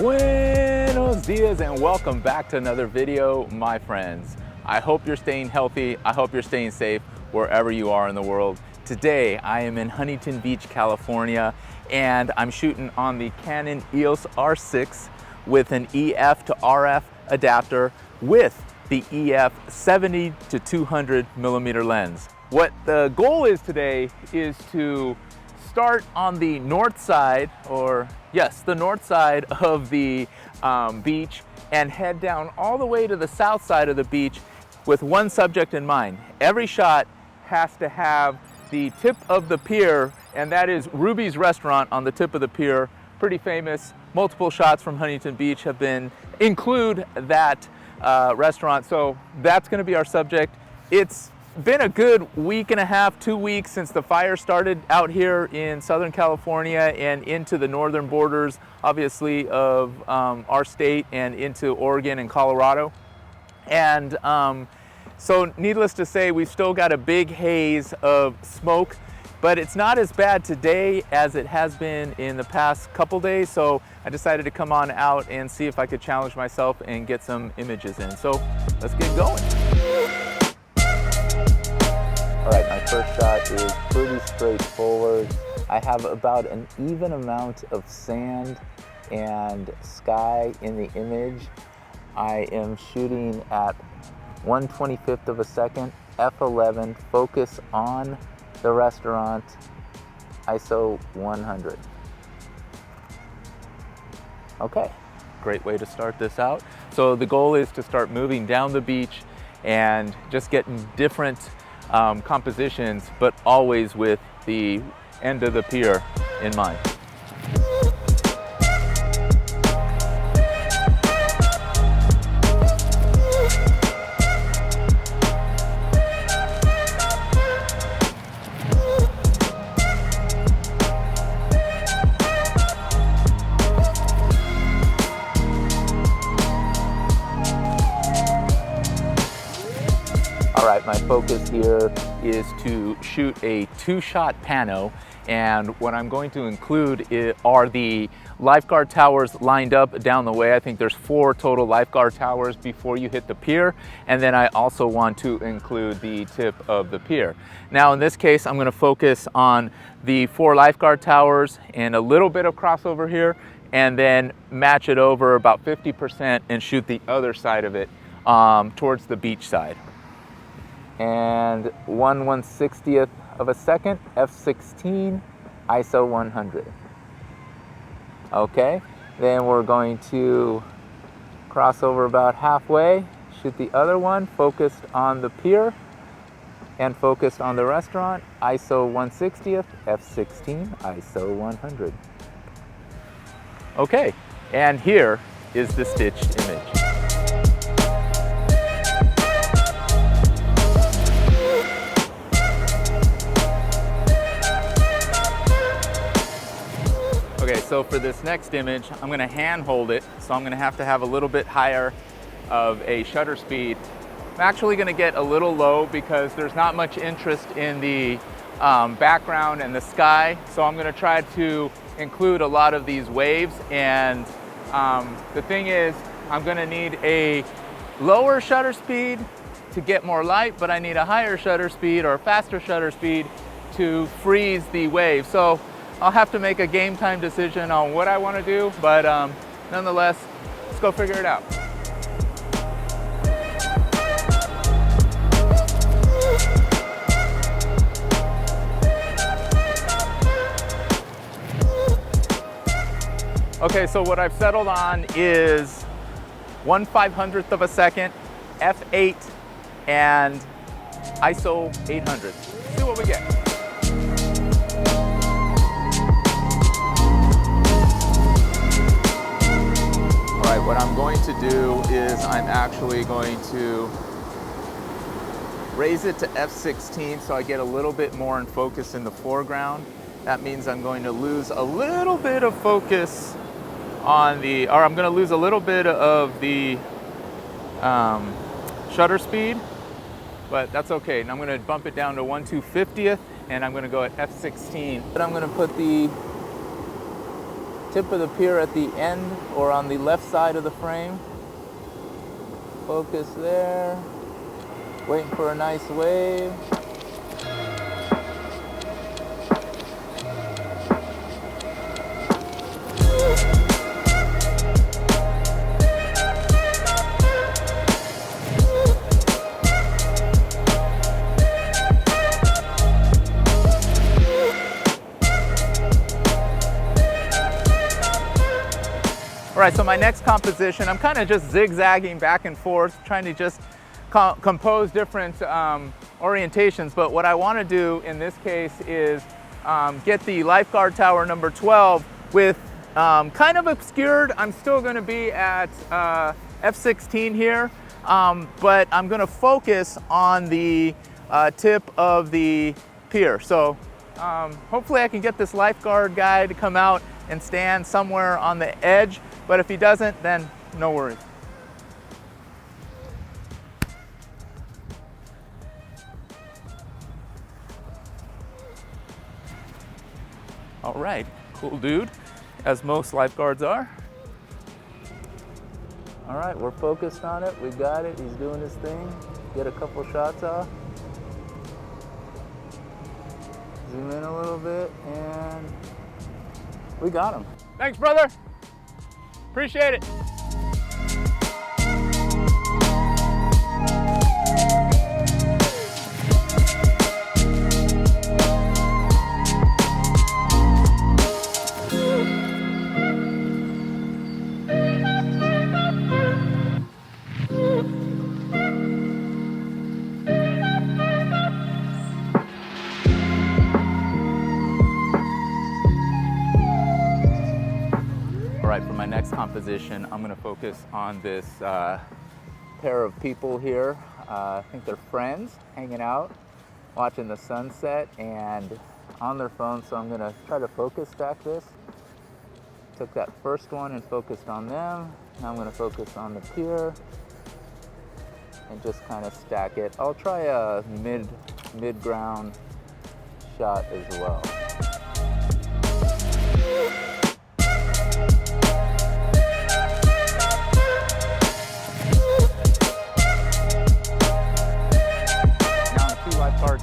Buenos dias and welcome back to another video, my friends. I hope you're staying healthy. I hope you're staying safe wherever you are in the world. Today, I am in Huntington Beach, California, and I'm shooting on the Canon EOS R6 with an EF to RF adapter with the EF 70 to 200 millimeter lens. What the goal is today is to start on the north side, or yes, the north side of the beach and head down all the way to the south side of the beach with one subject in mind. Every shot has to have the tip of the pier, and that is Ruby's restaurant on the tip of the pier. Pretty famous. Multiple shots from Huntington Beach have been include that restaurant, so that's going to be our subject. It's been a good week and a half, 2 weeks since the fire started out here in Southern California and into the northern borders, obviously, of our state and into Oregon and Colorado. And so needless to say, we've still got a big haze of smoke, but it's not as bad today as it has been in the past couple days. So I decided to come on out and see if I could challenge myself and get some images in. So let's get going. All right, my first shot is pretty straightforward. I have about an even amount of sand and sky in the image. I am shooting at 1/25th of a second, f11, focus on the restaurant, ISO 100. Okay, great way to start this out. So the goal is to start moving down the beach and just getting different compositions, but always with the end of the pier in mind. All right, my focus here is to shoot a 2-shot pano, and what I'm going to include are the lifeguard towers lined up down the way. I think there's 4 total lifeguard towers before you hit the pier, and then I also want to include the tip of the pier. Now in this case, I'm going to focus on the 4 lifeguard towers and a little bit of crossover here, and then match it over about 50% and shoot the other side of it towards the beach side. And 1/160th of a second, f16, ISO 100. Okay, then we're going to cross over about halfway, shoot the other one, focused on the pier and focused on the restaurant, ISO 1/60th, f16, ISO 100. Okay, and here is the stitched image. Okay, so for this next image, I'm going to hand hold it, so I'm going to have a little bit higher of a shutter speed. I'm actually going to get a little low because there's not much interest in the background and the sky, so I'm going to try to include a lot of these waves. And the thing is, I'm going to need a lower shutter speed to get more light, but I need a higher shutter speed or a faster shutter speed to freeze the wave. So I'll have to make a game time decision on what I want to do, but nonetheless, let's go figure it out. Okay, so what I've settled on is 1/500th of a second, f8, and ISO 800. Let's see what we get. All right, what I'm going to do is I'm actually going to raise it to f16 so I get a little bit more in focus in the foreground. That means I'm going to lose a little bit of focus on the, or I'm going to lose a little bit of the shutter speed, but that's okay. And I'm going to bump it down to 1/250th, and I'm going to go at f16. But I'm going to put the tip of the pier at the end or on the left side of the frame. Focus there. Waiting for a nice wave. All right, so my next composition, I'm kind of just zigzagging back and forth, trying to just compose different orientations. But what I want to do in this case is get the lifeguard tower number 12 with kind of obscured. I'm still going to be at f/16 here, but I'm going to focus on the tip of the pier. So hopefully I can get this lifeguard guy to come out and stand somewhere on the edge, but if he doesn't, then no worries. All right, cool dude, as most lifeguards are. All right, we're focused on it, we got it, he's doing his thing. Get a couple shots off. Zoom in a little bit, and we got him. Thanks, brother. Appreciate it. For my next composition, I'm going to focus on this pair of people here. I think they're friends hanging out, watching the sunset and on their phone, so I'm going to try to focus stack this. Took that first one and focused on them. Now I'm going to focus on the pier and just kind of stack it. I'll try a mid-ground shot as well.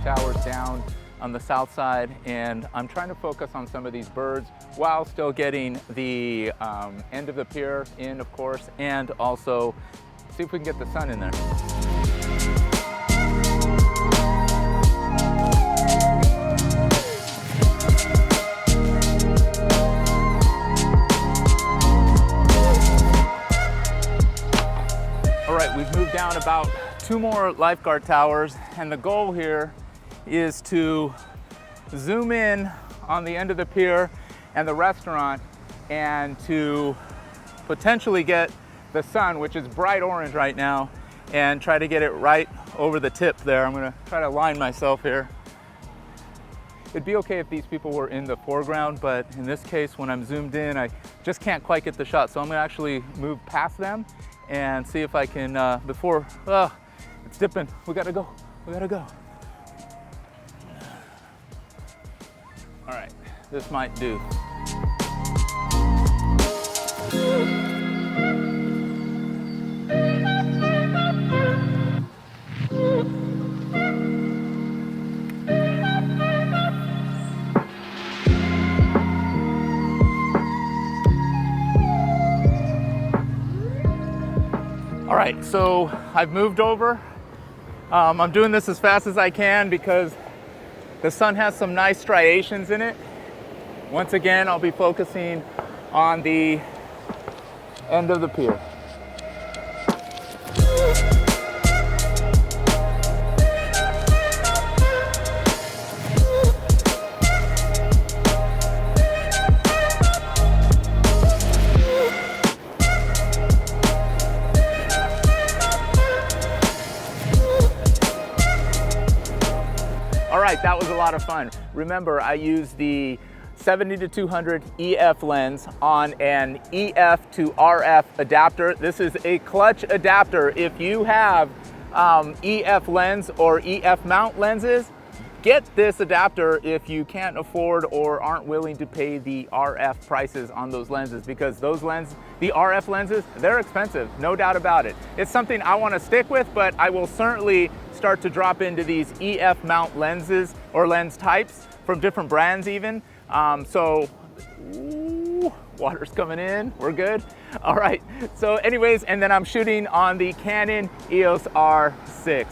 Towers down on the south side, and I'm trying to focus on some of these birds while still getting the end of the pier in, of course, and also see if we can get the sun in there. All right, we've moved down about 2 more lifeguard towers, and the goal here is to zoom in on the end of the pier and the restaurant and to potentially get the sun, which is bright orange right now, and try to get it right over the tip there. I'm gonna try to line myself here. It'd be okay if these people were in the foreground, but in this case, when I'm zoomed in, I just can't quite get the shot. So I'm gonna actually move past them and see if I can, it's dipping, we gotta go. All right, this might do. All right, so I've moved over. I'm doing this as fast as I can because the sun has some nice striations in it. Once again, I'll be focusing on the end of the pier. All right, that was a lot of fun. Remember, I used the 70-200 EF lens on an EF to RF adapter. This is a clutch adapter. If you have EF lens or EF mount lenses, get this adapter if you can't afford or aren't willing to pay the RF prices on those lenses, because the RF lenses, they're expensive, no doubt about it. It's something I want to stick with, but I will certainly start to drop into these EF mount lenses or lens types from different brands even. Ooh, water's coming in, we're good. All right, so anyways, and then I'm shooting on the Canon EOS R6.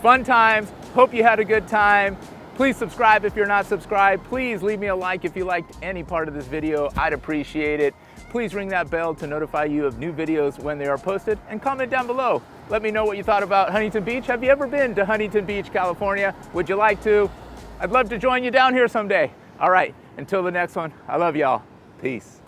Fun times, hope you had a good time. Please subscribe if you're not subscribed. Please leave me a like if you liked any part of this video, I'd appreciate it. Please ring that bell to notify you of new videos when they are posted, and comment down below. Let me know what you thought about Huntington Beach. Have you ever been to Huntington Beach, California? Would you like to? I'd love to join you down here someday. All right, until the next one, I love y'all. Peace.